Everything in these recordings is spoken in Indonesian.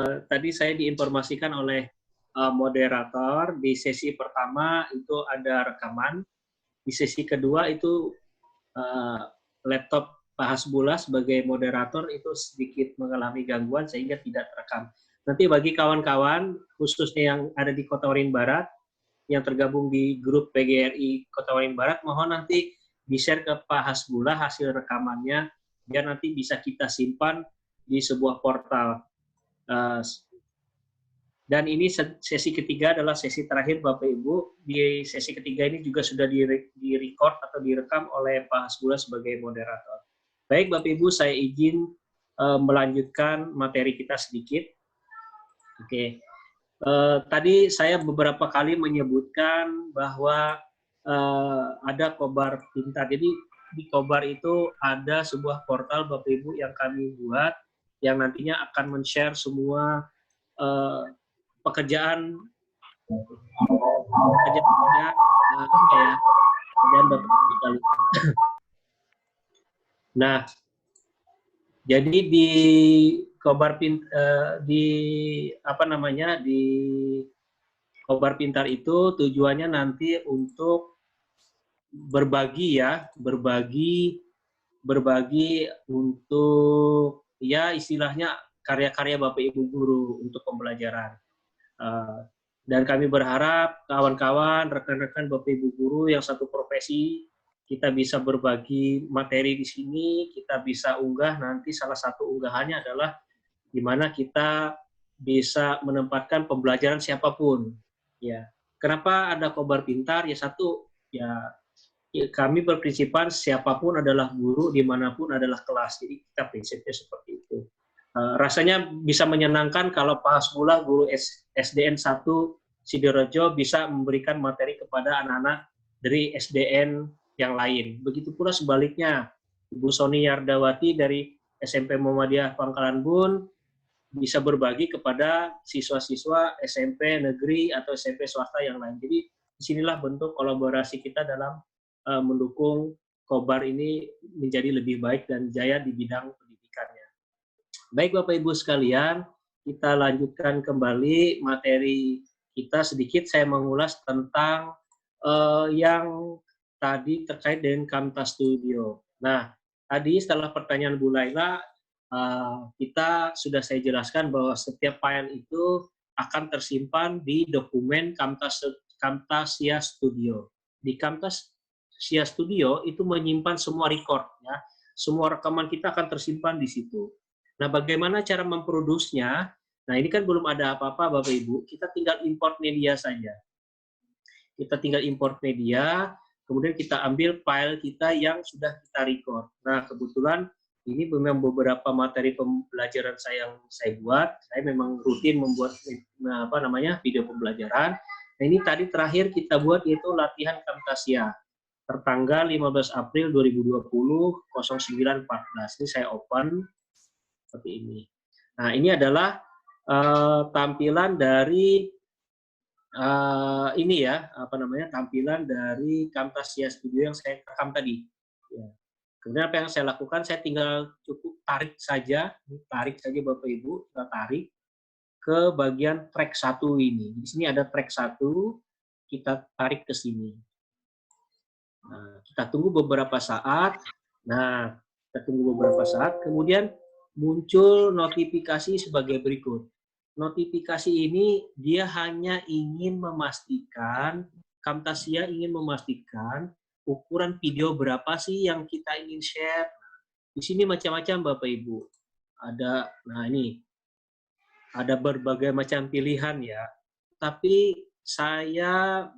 Tadi saya diinformasikan oleh moderator di sesi pertama itu ada rekaman, di sesi kedua itu laptop Pak Hasbullah sebagai moderator itu sedikit mengalami gangguan sehingga tidak terekam. Nanti bagi kawan-kawan khususnya yang ada di Kota Waringin Barat yang tergabung di grup PGRI Kota Waringin Barat, mohon nanti di-share ke Pak Hasbullah hasil rekamannya biar nanti bisa kita simpan di sebuah portal. Dan ini sesi ketiga adalah sesi terakhir Bapak Ibu. Di sesi ketiga ini juga sudah di-record atau direkam oleh Pak Hasbullah sebagai moderator. Baik Bapak Ibu, saya izin melanjutkan materi kita sedikit. Oke. Tadi saya beberapa kali menyebutkan bahwa ada Kobar Pintar. Jadi di Kobar itu ada sebuah portal Bapak Ibu yang kami buat yang nantinya akan men-share semua pekerjaan Bapak Ibu. Nah, jadi di Kobar di Kobar Pintar itu tujuannya nanti untuk berbagi untuk ya istilahnya karya-karya Bapak Ibu guru untuk pembelajaran. Dan kami berharap kawan-kawan, rekan-rekan Bapak Ibu guru yang satu profesi, kita bisa berbagi materi di sini, kita bisa unggah nanti salah satu unggahannya adalah di mana kita bisa menempatkan pembelajaran siapapun. Ya, kenapa ada Kobar Pintar? Ya satu, ya kami berprinsipal siapapun adalah guru, dimanapun adalah kelas. Jadi kita prinsipnya seperti itu. Rasanya bisa menyenangkan kalau Pak Hasbullah, guru SDN 1 Sidorejo bisa memberikan materi kepada anak-anak dari SDN yang lain. Begitu pula sebaliknya, Ibu Soni Yardawati dari SMP Muhammadiyah Pangkalan Bun bisa berbagi kepada siswa-siswa SMP negeri atau SMP swasta yang lain. Jadi disinilah bentuk kolaborasi kita dalam mendukung Kobar ini menjadi lebih baik dan jaya di bidang pendidikannya. Baik Bapak Ibu sekalian, kita lanjutkan kembali materi kita sedikit. Saya mengulas tentang yang tadi terkait dengan Kamta Studio. Nah, tadi setelah pertanyaan Bu Laila, kita sudah saya jelaskan bahwa setiap file itu akan tersimpan di dokumen Camtasia Studio. Di Camtasia Studio itu menyimpan semua record, ya, semua rekaman kita akan tersimpan di situ. Nah, bagaimana cara memproduksinya? Nah, ini kan belum ada apa-apa, Bapak Ibu. Kita tinggal import media saja. Kita tinggal import media, kemudian kita ambil file kita yang sudah kita record. Nah, kebetulan ini memang beberapa materi pembelajaran yang saya buat. Saya memang rutin membuat video pembelajaran. Nah, ini tadi terakhir kita buat yaitu latihan Camtasia tertanggal 15 April 2020 09.14. Ini saya open seperti ini. Nah, ini adalah tampilan dari tampilan dari Camtasia Studio yang saya rekam tadi. Ya. Kemudian apa yang saya lakukan, saya tinggal cukup tarik saja Bapak Ibu, kita tarik ke bagian track 1 ini. Di sini ada track 1, kita tarik ke sini. Nah, kita tunggu beberapa saat. Kemudian muncul notifikasi sebagai berikut. Notifikasi ini dia hanya ingin memastikan, Camtasia ingin memastikan ukuran video berapa sih yang kita ingin share. Di sini macam-macam Bapak Ibu. Ada berbagai macam pilihan ya. Tapi saya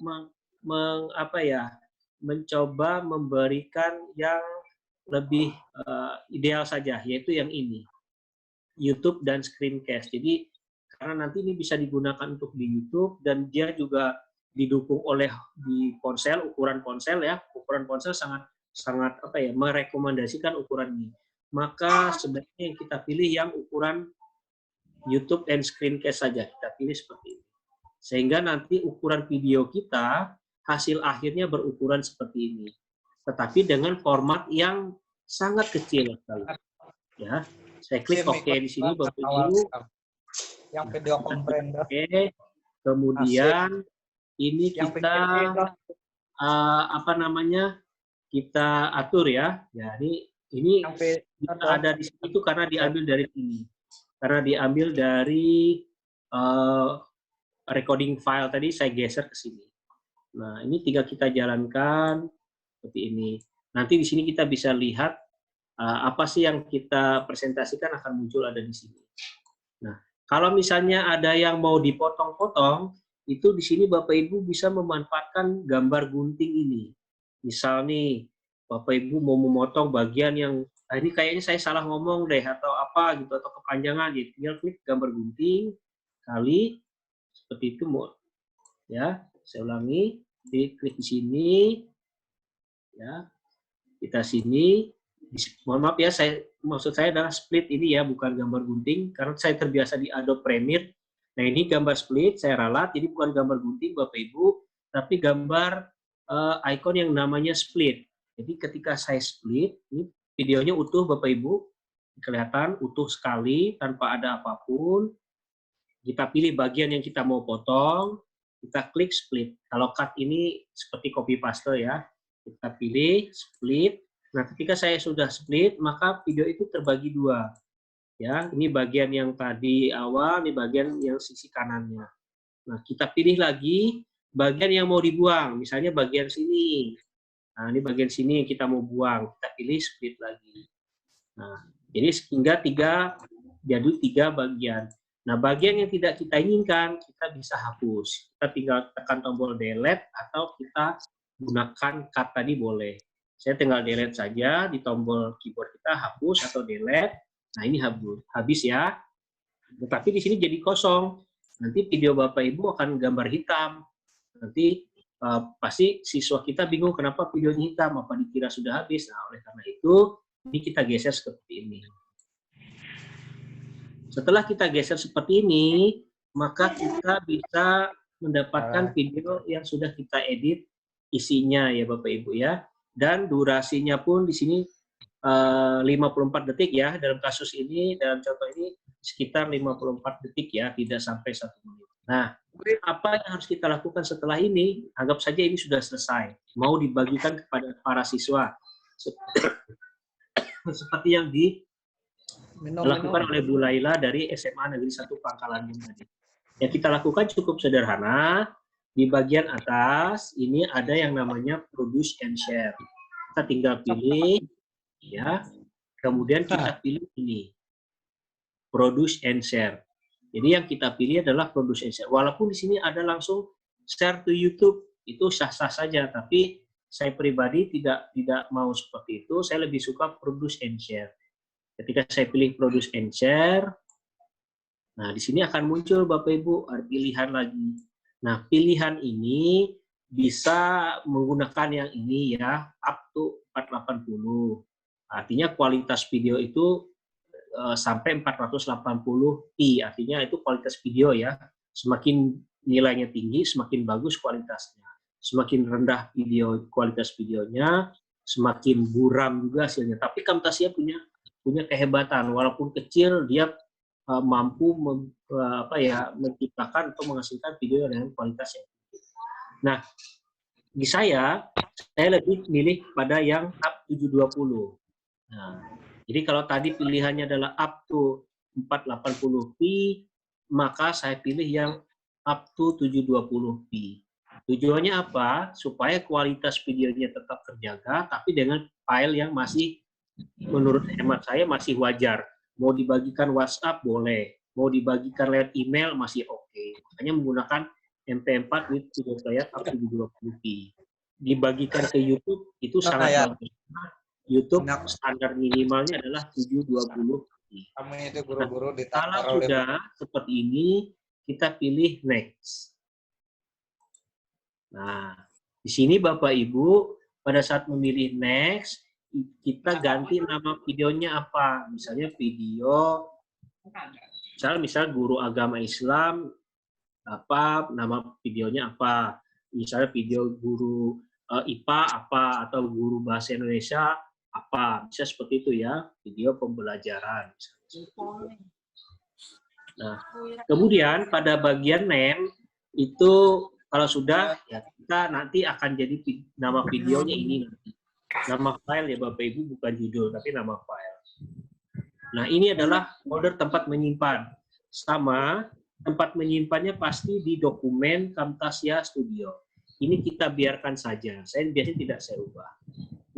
mencoba memberikan yang lebih ideal saja, yaitu yang ini. YouTube dan Screencast. Jadi karena nanti ini bisa digunakan untuk di YouTube dan dia juga didukung oleh di ponsel, ukuran ponsel sangat merekomendasikan ukuran ini. Maka sebaiknya kita pilih yang ukuran YouTube dan Screencast saja, kita pilih seperti ini. Sehingga nanti ukuran video kita hasil akhirnya berukuran seperti ini. Tetapi dengan format yang sangat kecil sekali. Ya, saya klik OK di sini Bapak Ibu. Yang video comprendo. Oke. Kemudian ini Yang kita apa namanya? Kita atur ya. Jadi ini bisa ada di sini itu karena diambil dari sini. Karena diambil dari recording file tadi saya geser ke sini. Nah, ini tinggal kita jalankan seperti ini. Nanti di sini kita bisa lihat apa sih yang kita presentasikan akan muncul ada di sini. Nah, kalau misalnya ada yang mau dipotong-potong, itu di sini Bapak Ibu bisa memanfaatkan gambar gunting ini. Misal nih, Bapak Ibu mau memotong bagian yang ini kayaknya saya salah ngomong deh atau apa gitu atau kepanjangan gitu, tinggal klik gambar gunting kali seperti itu ya. Saya ulangi, klik di sini ya. Kita sini, mohon maaf ya, maksud saya adalah split ini ya, bukan gambar gunting, karena saya terbiasa di Adobe Premiere. Nah ini gambar split, saya ralat, jadi bukan gambar gunting Bapak Ibu, tapi gambar icon yang namanya split. Jadi ketika saya split, ini videonya utuh Bapak Ibu, kelihatan utuh sekali, tanpa ada apapun. Kita pilih bagian yang kita mau potong, kita klik split. Kalau cut ini seperti copy paste ya, kita pilih split. Nah, ketika saya sudah split, maka video itu terbagi dua. Ya, ini bagian yang tadi awal, ini bagian yang sisi kanannya. Nah, kita pilih lagi bagian yang mau dibuang, misalnya bagian sini. Nah, ini bagian sini yang kita mau buang, kita pilih split lagi. Nah, jadi hingga jadi tiga bagian. Nah, bagian yang tidak kita inginkan, kita bisa hapus. Kita tinggal tekan tombol delete atau kita gunakan cut tadi boleh. Saya tinggal delete saja di tombol keyboard kita, hapus atau delete. Nah, ini habis ya. Tetapi di sini jadi kosong. Nanti video Bapak Ibu akan gambar hitam. Nanti pasti siswa kita bingung kenapa videonya hitam, apa dikira sudah habis. Nah, oleh karena itu, ini kita geser seperti ini. Setelah kita geser seperti ini, maka kita bisa mendapatkan video yang sudah kita edit isinya ya Bapak Ibu ya. Dan durasinya pun di sini 54 detik ya. Dalam kasus ini, dalam contoh ini sekitar 54 detik ya, tidak sampai 1 menit. Nah, apa yang harus kita lakukan setelah ini? Anggap saja ini sudah selesai. Mau dibagikan kepada para siswa. Seperti yang dilakukan oleh Bu Laila dari SMA Negeri 1 Pangkalan Bun tadi. Yang kita lakukan cukup sederhana. Di bagian atas ini ada yang namanya produce and share. Kita tinggal pilih ya. Kemudian kita pilih ini. Produce and share. Jadi yang kita pilih adalah produce and share. Walaupun di sini ada langsung share to YouTube, itu sah-sah saja, tapi saya pribadi tidak mau seperti itu. Saya lebih suka produce and share. Ketika saya pilih produce and share, nah di sini akan muncul Bapak Ibu ada pilihan lagi. Nah pilihan ini bisa menggunakan yang ini ya, up to 480. Artinya kualitas video itu sampai 480p, artinya itu kualitas video ya. Semakin nilainya tinggi, semakin bagus kualitasnya. Semakin rendah kualitas videonya, semakin buram juga hasilnya. Tapi Camtasia punya kehebatan, walaupun kecil dia mampu menciptakan atau menghasilkan video dengan kualitas yang tinggi. Nah, di saya lebih milih pada yang up 720. Nah, jadi kalau tadi pilihannya adalah up to 480p, maka saya pilih yang up to 720p. Tujuannya apa? Supaya kualitas videonya tetap terjaga, tapi dengan file yang masih menurut hemat saya masih wajar. Mau dibagikan WhatsApp boleh, mau dibagikan lewat email masih oke. Makanya menggunakan MP4 with video player up to 720p. Dibagikan ke YouTube itu sangat bagus. YouTube standar minimalnya adalah 720p. Kalau sudah seperti ini, kita pilih next. Nah, di sini Bapak Ibu pada saat memilih next, kita ganti nama videonya apa. Misalnya video, misal guru agama Islam, apa nama videonya apa. Misalnya video guru IPA apa, atau guru bahasa Indonesia apa. Bisa seperti itu ya, video pembelajaran. Nah, kemudian pada bagian name itu kalau sudah ya kita nanti akan jadi nama videonya ini nanti. Nama file ya Bapak Ibu, bukan judul tapi nama file. Nah, ini adalah folder tempat menyimpan. Sama tempat menyimpannya pasti di dokumen Camtasia Studio. Ini kita biarkan saja. Saya biasanya tidak saya ubah.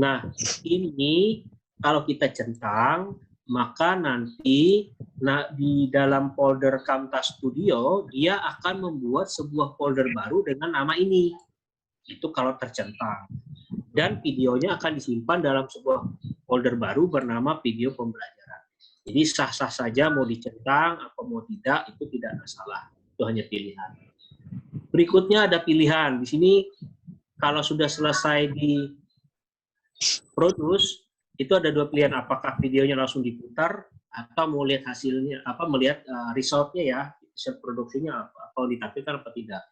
Nah, ini kalau kita centang, maka nanti di dalam folder Camtasia Studio, dia akan membuat sebuah folder baru dengan nama ini. Itu kalau tercentang. Dan videonya akan disimpan dalam sebuah folder baru bernama video pembelajaran. Jadi sah-sah saja mau dicentang atau mau tidak, itu tidak masalah. Itu hanya pilihan. Berikutnya ada pilihan. Di sini kalau sudah selesai di produce, itu ada dua pilihan, apakah videonya langsung diputar atau mau lihat hasilnya, melihat resultnya ya, hasil produksinya atau ditampilkan apa tidak.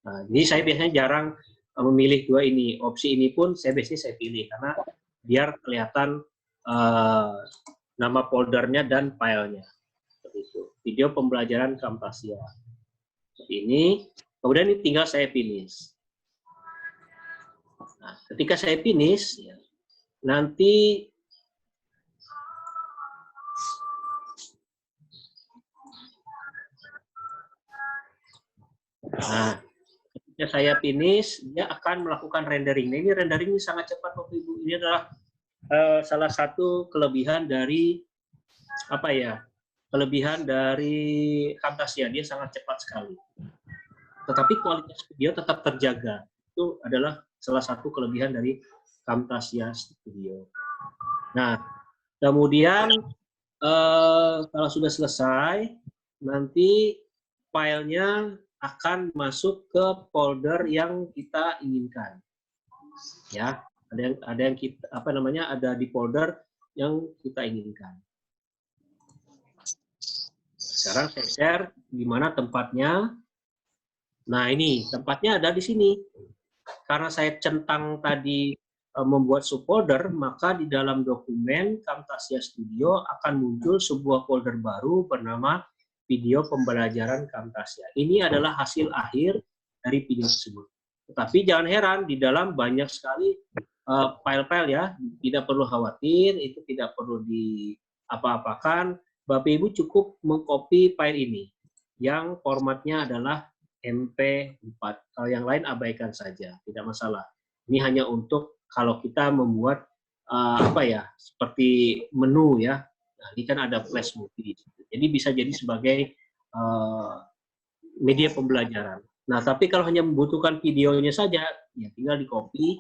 Nah, jadi saya biasanya jarang memilih dua ini. Opsi ini pun biasanya saya pilih karena biar kelihatan nama foldernya dan filenya. Seperti itu. Video pembelajaran Camtasia. Seperti ini. Kemudian ini tinggal saya finish. Nah, ketika saya finish, ya, nanti ketika saya finish, dia akan melakukan rendering. Nah, ini rendering ini sangat cepat, Bapak Ibu. Ini adalah salah satu kelebihan dari kelebihan dari Camtasia, dia sangat cepat sekali. Tetapi kualitas video tetap terjaga. Itu adalah salah satu kelebihan dari Camtasia Studio. Nah, kemudian kalau sudah selesai, nanti filenya akan masuk ke folder yang kita inginkan. Ya, ada yang kita ada di folder yang kita inginkan. Sekarang saya share di mana tempatnya. Nah, ini tempatnya ada di sini. Karena saya centang tadi membuat subfolder, maka di dalam dokumen Camtasia Studio akan muncul sebuah folder baru bernama video pembelajaran Camtasia. Ini adalah hasil akhir dari video tersebut. Tetapi jangan heran, di dalam banyak sekali file-file ya, tidak perlu khawatir, itu tidak perlu diapa-apakan. Bapak Ibu cukup mengcopy file ini, yang formatnya adalah MP4. Kalau yang lain abaikan saja, tidak masalah. Ini hanya untuk kalau kita membuat seperti menu ya. Nah, ini kan ada flash movie. Jadi bisa jadi sebagai media pembelajaran. Nah, tapi kalau hanya membutuhkan videonya saja, ya tinggal di-copy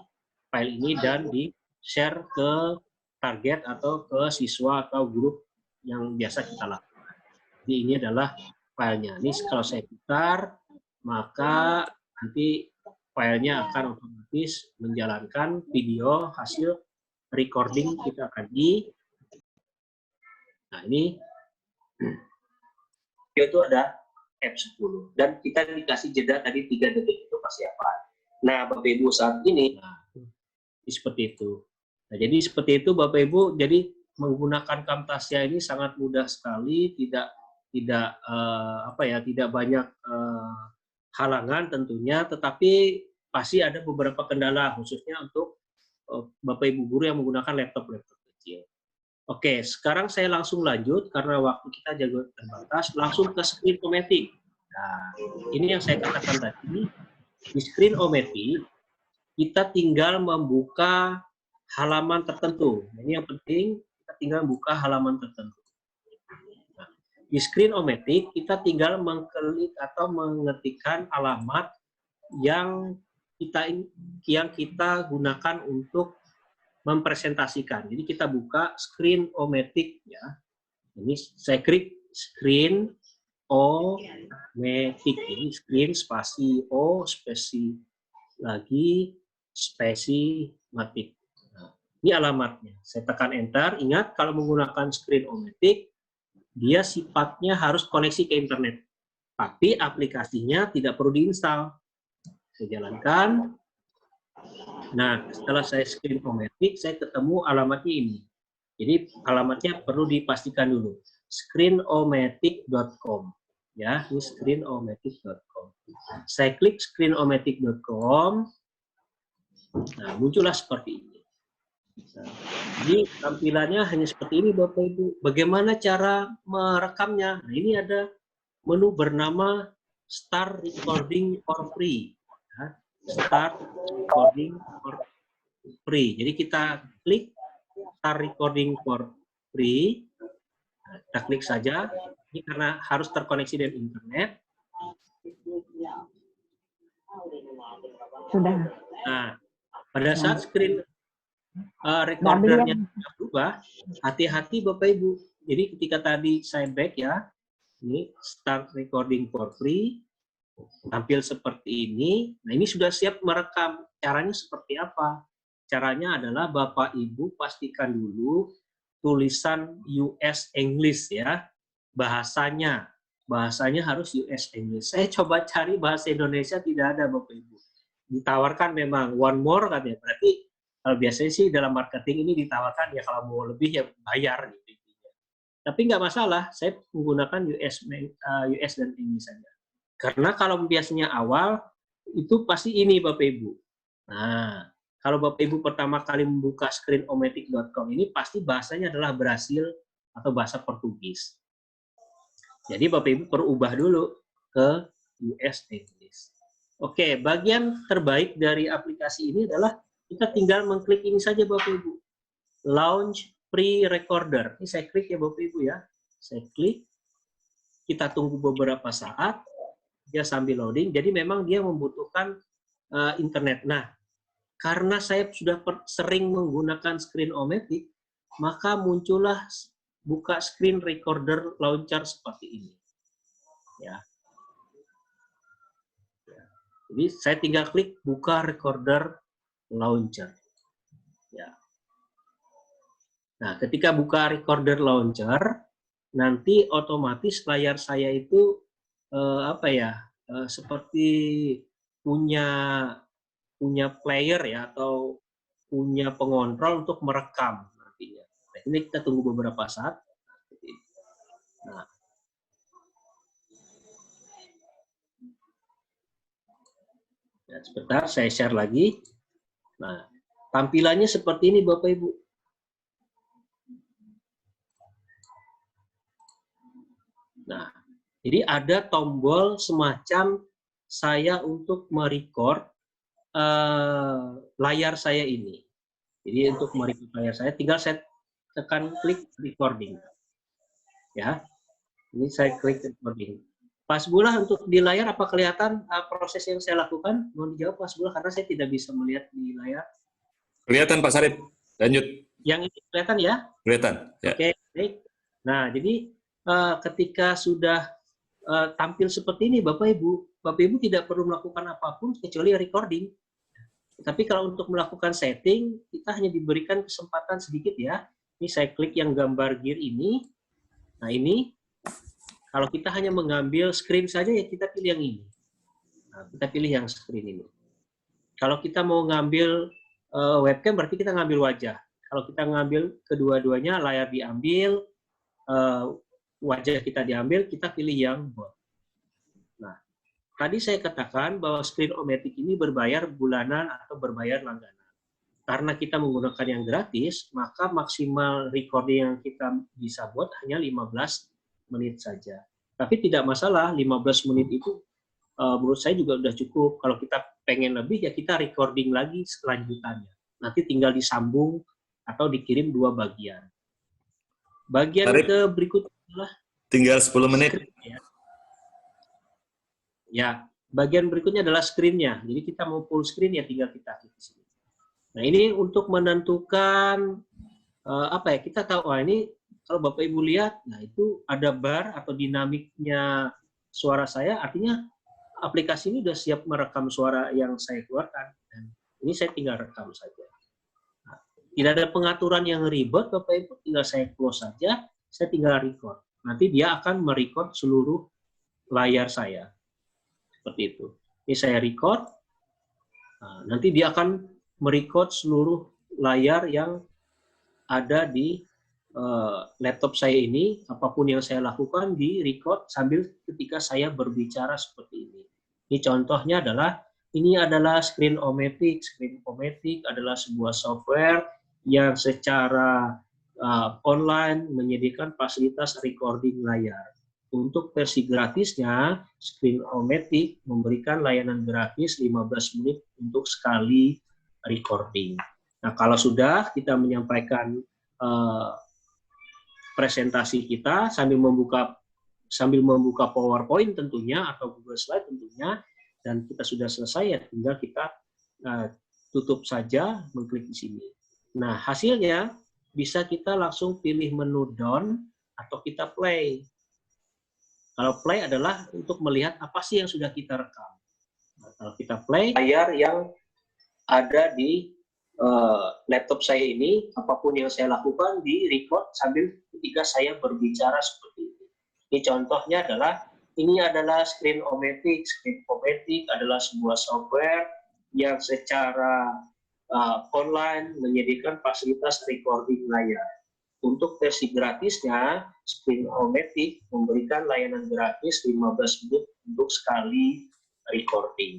file ini dan di-share ke target atau ke siswa atau grup yang biasa kita lakukan. Jadi ini adalah filenya. Ini kalau saya putar, maka nanti filenya akan otomatis menjalankan video hasil recording kita tadi. Nah, ini video itu ada F10 dan kita dikasih jeda tadi 3 detik itu persiapan. Nah, Bapak Ibu saat ini seperti itu. Nah, jadi seperti itu Bapak Ibu, jadi menggunakan Camtasia ini sangat mudah sekali, tidak banyak halangan tentunya, tetapi pasti ada beberapa kendala khususnya untuk Bapak Ibu guru yang menggunakan laptop kecil. Oke, sekarang saya langsung lanjut karena waktu kita juga terbatas, langsung ke Screen-O-Matic. Nah, ini yang saya katakan tadi, di Screen-O-Matic kita tinggal membuka halaman tertentu. Ini yang penting, kita tinggal membuka halaman tertentu. Di Screen-O-Matic kita tinggal mengklik atau mengetikkan alamat yang kita gunakan untuk mempresentasikan. Jadi kita buka Screen-O-Matic ya. Ini saya klik Screen-O-Matic. Ini screen spasi O spasi lagi spasi matic. Nah, ini alamatnya. Saya tekan enter. Ingat kalau menggunakan Screen-O-Matic dia sifatnya harus koneksi ke internet, tapi aplikasinya tidak perlu diinstal. Saya jalankan. Nah, setelah saya Screen-O-Matic, saya ketemu alamatnya ini. Jadi alamatnya perlu dipastikan dulu, screenomatic.com. Ya, ini screenomatic.com. Saya klik screenomatic.com. Nah, muncullah seperti ini. Nah, jadi tampilannya hanya seperti ini, Bapak Ibu. Bagaimana cara merekamnya? Nah, ini ada menu bernama Start Recording for Free. Ya, Start Recording for Free. Jadi kita klik Start Recording for Free. Nah, kita klik saja. Ini karena harus terkoneksi dengan internet. Sudah. Nah, pada saat screen recordernya berubah, hati-hati Bapak Ibu. Jadi ketika tadi saya back ya, ini start recording for free, tampil seperti ini. Nah, ini sudah siap merekam. Caranya seperti apa? Caranya adalah Bapak Ibu pastikan dulu tulisan US English ya, bahasanya. Bahasanya harus US English. Saya coba cari bahasa Indonesia, tidak ada Bapak Ibu. Ditawarkan memang one more katanya. Berarti biasanya sih dalam marketing ini ditawarkan ya kalau mau lebih ya bayar gitu. Tapi nggak masalah, saya menggunakan US dan English saja. Karena kalau biasanya awal itu pasti ini Bapak Ibu. Nah, kalau Bapak Ibu pertama kali membuka screenomatic.com ini pasti bahasanya adalah Brasil atau bahasa Portugis. Jadi Bapak Ibu perlu ubah dulu ke US English. Oke, bagian terbaik dari aplikasi ini adalah kita tinggal mengklik ini saja Bapak Ibu. Launch pre-recorder. Ini saya klik ya Bapak Ibu ya. Saya klik. Kita tunggu beberapa saat. Dia sambil loading. Jadi memang dia membutuhkan internet. Nah, karena saya sudah sering menggunakan Screenomatic, maka muncullah buka screen recorder launcher seperti ini. Ya. Jadi saya tinggal klik buka recorder launcher. Ya. Nah, ketika buka recorder launcher, nanti otomatis layar saya itu seperti punya player ya atau punya pengontrol untuk merekam nantinya. Nah, ini kita tunggu beberapa saat. Nah, ya, sebentar saya share lagi. Nah, tampilannya seperti ini Bapak Ibu. Nah, jadi ada tombol semacam saya untuk merecord layar saya ini. Jadi untuk merecord layar saya, tinggal saya tekan klik recording. Ya, ini saya klik recording. Pas Bula untuk di layar apa kelihatan proses yang saya lakukan? Mohon dijawab Pas Bula karena saya tidak bisa melihat di layar. Kelihatan Pak Sarip. Lanjut. Yang ini kelihatan ya? Kelihatan. Ya. Oke, baik. Nah, jadi ketika sudah tampil seperti ini, Bapak Ibu tidak perlu melakukan apapun kecuali recording. Tapi kalau untuk melakukan setting, kita hanya diberikan kesempatan sedikit ya. Ini saya klik yang gambar gear ini. Nah ini, kalau kita hanya mengambil screen saja ya kita pilih yang ini. Nah, kita pilih yang screen ini. Kalau kita mau ngambil webcam, berarti kita ngambil wajah. Kalau kita ngambil kedua-duanya, layar diambil, wajah kita diambil, kita pilih yang bot. Nah, tadi saya katakan bahwa Screenomatic ini berbayar bulanan atau berbayar langganan. Karena kita menggunakan yang gratis, maka maksimal recording yang kita bisa buat hanya 15 menit saja. Tapi tidak masalah, 15 menit itu menurut saya juga sudah cukup. Kalau kita pengen lebih, ya kita recording lagi selanjutannya. Nanti tinggal disambung atau dikirim 2 bagian. Bagian ke berikutnya adalah tinggal 10 menit. Ya, bagian berikutnya adalah screen-nya. Jadi kita mau full screen ya tinggal kita klik di sini. Nah, ini untuk menentukan kita tahu ini kalau Bapak Ibu lihat, nah itu ada bar atau dinamiknya suara saya, artinya aplikasi ini sudah siap merekam suara yang saya keluarkan. Dan ini saya tinggal rekam saja. Nah, tidak ada pengaturan yang ribet, Bapak Ibu, tinggal saya close saja, saya tinggal record. Nanti dia akan merecord seluruh layar saya. Seperti itu. Ini saya record, nah, nanti dia akan merecord seluruh layar yang ada di laptop saya ini, apapun yang saya lakukan di record sambil ketika saya berbicara seperti ini. Ini contohnya adalah, ini adalah Screenomatic. Screenomatic adalah sebuah software yang secara online menyediakan fasilitas recording layar. Untuk versi gratisnya, Screenomatic memberikan layanan gratis 15 menit untuk sekali recording. Nah, kalau sudah kita menyampaikan presentasi kita sambil membuka PowerPoint tentunya atau Google Slide tentunya, dan kita sudah selesai, ya tinggal kita tutup saja, mengklik di sini. Nah, hasilnya bisa kita langsung pilih menu down atau kita play. Kalau play adalah untuk melihat apa sih yang sudah kita rekam. Nah, kalau kita play, layar yang ada di laptop saya ini, apapun yang saya lakukan di record sambil ketika saya berbicara seperti ini. Ini contohnya adalah, ini adalah Screenomatic. Screenomatic adalah sebuah software yang secara online menyediakan fasilitas recording layar. Untuk versi gratisnya, Screenomatic memberikan layanan gratis 15 menit untuk sekali recording.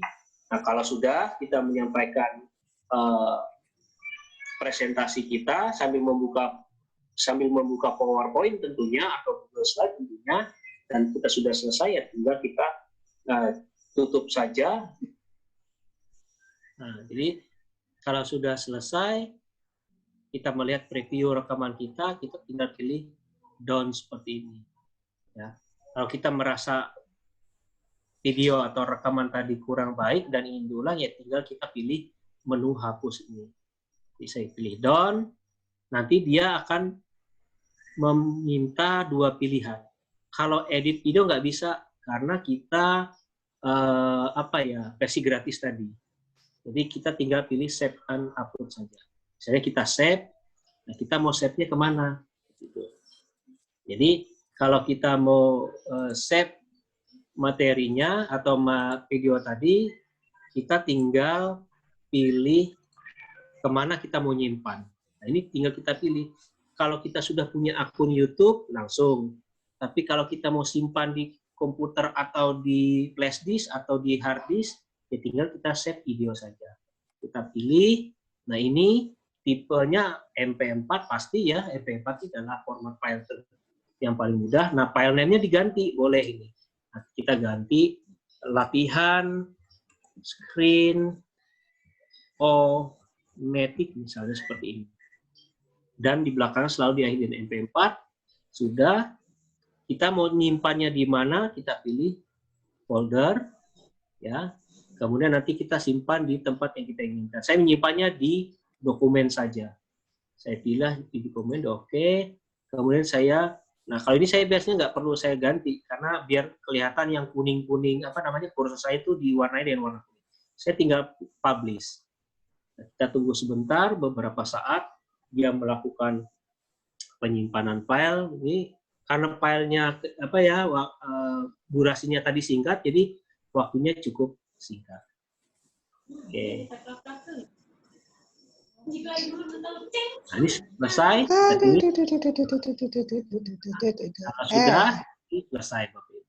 Nah, kalau sudah kita menyampaikan presentasi kita sambil membuka PowerPoint tentunya atau Google Slide tentunya, dan kita sudah selesai, ya tinggal kita tutup saja. Nah, jadi kalau sudah selesai, kita melihat preview rekaman kita tinggal pilih down seperti ini. Ya. Kalau kita merasa video atau rekaman tadi kurang baik dan ingin diulang, ya tinggal kita pilih menu hapus ini. Bisa pilih down, nanti dia akan meminta dua pilihan. Kalau edit video nggak bisa karena kita versi gratis tadi. Jadi kita tinggal pilih save and upload saja. Misalnya kita save, nah kita mau save-nya kemana? Gitu. Jadi kalau kita mau save materinya atau video tadi, kita tinggal pilih kemana kita mau nyimpan. Nah, ini tinggal kita pilih. Kalau kita sudah punya akun YouTube, langsung. Tapi kalau kita mau simpan di komputer atau di flash disk atau di hard disk, ya tinggal kita save video saja. Kita pilih. Nah, ini tipenya MP4 pasti ya. MP4 itu adalah format file yang paling mudah. Nah, file name-nya diganti. Boleh ini. Nah, kita ganti latihan, screen, Matic misalnya seperti ini. Dan di belakang selalu diakhiri MP4. Sudah, kita mau nyimpannya di mana, kita pilih folder, ya. Kemudian nanti kita simpan di tempat yang kita inginkan. Saya menyimpannya di dokumen saja. Saya pilih di dokumen, oke. Kemudian nah kalau ini saya biasanya nggak perlu saya ganti, karena biar kelihatan yang kuning-kuning, kursor saya itu diwarnai dengan warna kuning. Saya tinggal publish. Kita tunggu sebentar, beberapa saat dia melakukan penyimpanan file. Ini karena filenya durasinya tadi singkat, jadi waktunya cukup singkat. Oke. Nah, ini selesai. Kalau sudah selesai, Bapak Ibu.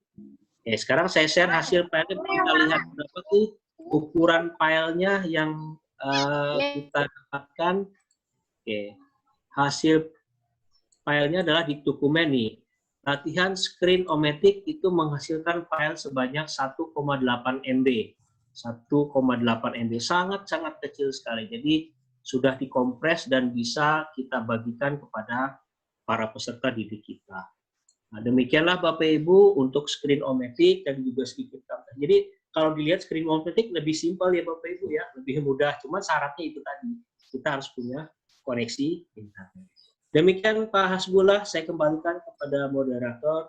Oke, sekarang saya share hasil filenya. Kita lihat berapa sih ukuran filenya yang kita dapatkan. Oke, hasil filenya adalah di dokumen nih. Latihan Screenomatic itu menghasilkan file sebanyak 1,8 MB. 1,8 MB, sangat-sangat kecil sekali. Jadi sudah dikompres dan bisa kita bagikan kepada para peserta didik kita. Nah, demikianlah Bapak Ibu untuk Screenomatic dan juga sedikit. Jadi kalau dilihat Screenomatic lebih simpel ya Bapak Ibu ya, lebih mudah. Cuma syaratnya itu tadi, kita harus punya koneksi internet. Demikian Pak Hasbullah, saya kembalikan kepada moderator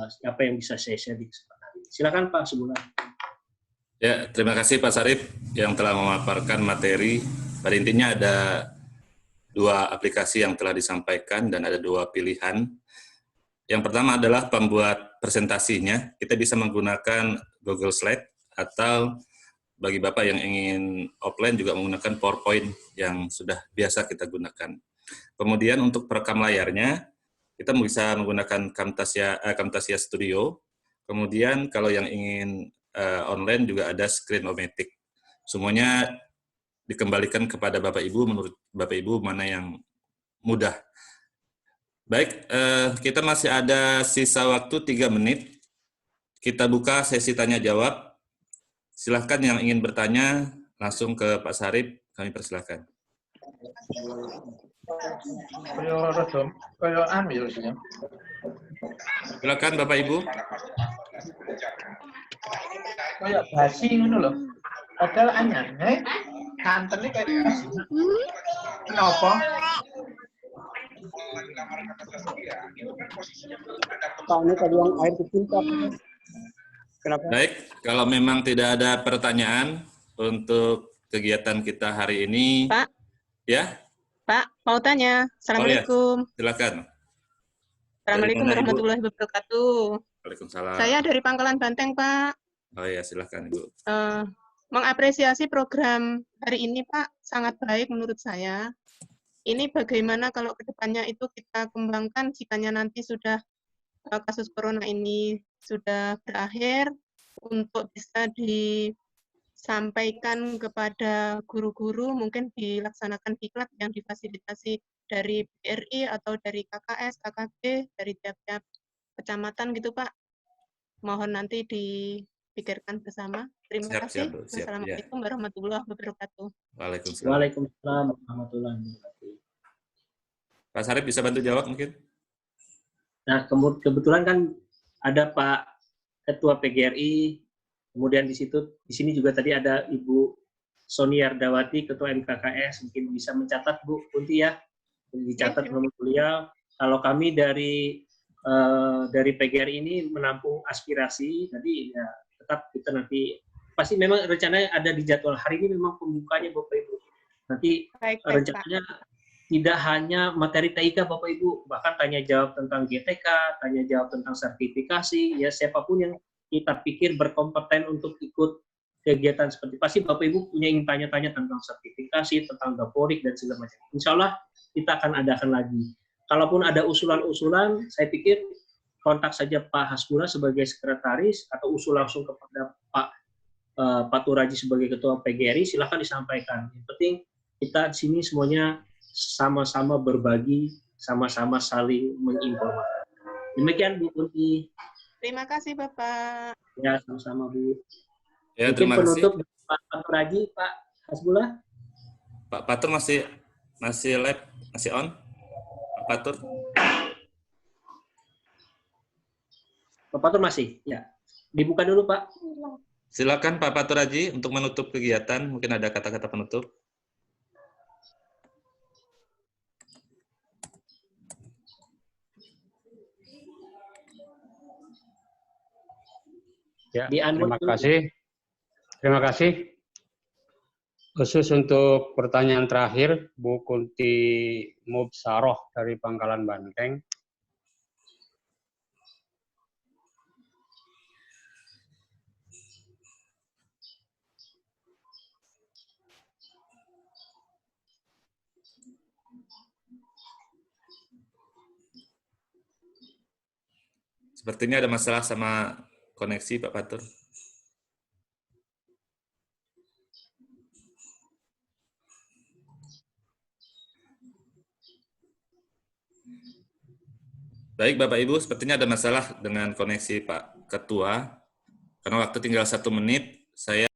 siapa yang bisa saya share di kesempatan ini. Silakan Pak Hasbullah. Ya, terima kasih Pak Sarip yang telah memaparkan materi. Pada intinya ada dua aplikasi yang telah disampaikan dan ada dua pilihan. Yang pertama adalah pembuat presentasinya. Kita bisa menggunakan Google Slide atau bagi Bapak yang ingin offline juga menggunakan PowerPoint yang sudah biasa kita gunakan. Kemudian untuk perekam layarnya, kita bisa menggunakan Camtasia Studio. Kemudian kalau yang ingin online juga ada Screen-O-Matic. Semuanya dikembalikan kepada Bapak Ibu, menurut Bapak Ibu mana yang mudah. Baik, kita masih ada sisa waktu 3 menit. Kita buka sesi tanya jawab. Silahkan yang ingin bertanya langsung ke Pak Sarip, kami persilahkan. Silakan Bapak Ibu. Kayak basi ngono lho. Padahal anyar, santennya kayak basi. Kenapa? Soalnya tadi yang air kecil Pak. Kenapa? Baik, kalau memang tidak ada pertanyaan untuk kegiatan kita hari ini. Pak. Ya? Pak, mau tanya. Assalamualaikum. Oh, ya. Silakan. Assalamualaikum warahmatullahi wabarakatuh. Waalaikumsalam. Saya dari Pangkalan Banteng, Pak. Oh ya, silakan Ibu. Mengapresiasi program hari ini, Pak, sangat baik menurut saya. Ini bagaimana kalau kedepannya itu kita kembangkan jikanya nanti sudah kasus corona ini sudah berakhir, untuk bisa disampaikan kepada guru-guru, mungkin dilaksanakan diklat yang difasilitasi dari BRI atau dari KKS, KKB, dari tiap-tiap kecamatan gitu Pak. Mohon nanti dipikirkan bersama. Terima kasih. Wassalamualaikum warahmatullahi wabarakatuh. Waalaikumsalam. Waalaikumsalam warahmatullahi wabarakatuh. Pak Sarip bisa bantu jawab mungkin? Nah, kebetulan kan ada Pak Ketua PGRI, kemudian di sini juga tadi ada Ibu Soni Yardawati, Ketua MKKS, mungkin bisa mencatat Bu Kunti ya, dicatat nomor beliau. Kalau kami dari PGRI ini menampung aspirasi, tadi ya tetap kita nanti pasti memang rencananya ada di jadwal hari ini memang pembukanya Bapak Ibu. Nanti rencananya tidak hanya materi TIK Bapak Ibu, bahkan tanya jawab tentang GTK, tanya jawab tentang sertifikasi, ya siapapun yang kita pikir berkompeten untuk ikut kegiatan seperti pasti Bapak Ibu punya ingin tanya-tanya tentang sertifikasi, tentang daporik dan segala macam. Insya Allah kita akan adakan lagi. Kalaupun ada usulan-usulan, saya pikir kontak saja Pak Hasbullah sebagai sekretaris atau usul langsung kepada Pak Turaji sebagai Ketua PGRI, silahkan disampaikan. Yang penting kita di sini semuanya sama-sama berbagi, sama-sama saling menginformasikan. Demikian Bu Kunti. Terima kasih Bapak. Ya, sama-sama Bu. Ya, mungkin terima penutup kasih. Pak Turaji, Pak Hasbullah. Pak Patur masih live, masih on? Pak Patur? Pak Patur masih? Ya. Dibuka dulu, Pak. Silakan Pak Patur Haji untuk menutup kegiatan. Mungkin ada kata-kata penutup. Ya, terima kasih. Terima kasih. Khusus untuk pertanyaan terakhir, Bu Kunti Mubsaroh dari Pangkalan Banteng. Sepertinya ada masalah sama koneksi Pak Patur. Baik Bapak Ibu, sepertinya ada masalah dengan koneksi Pak Ketua. Karena waktu tinggal 1 menit, saya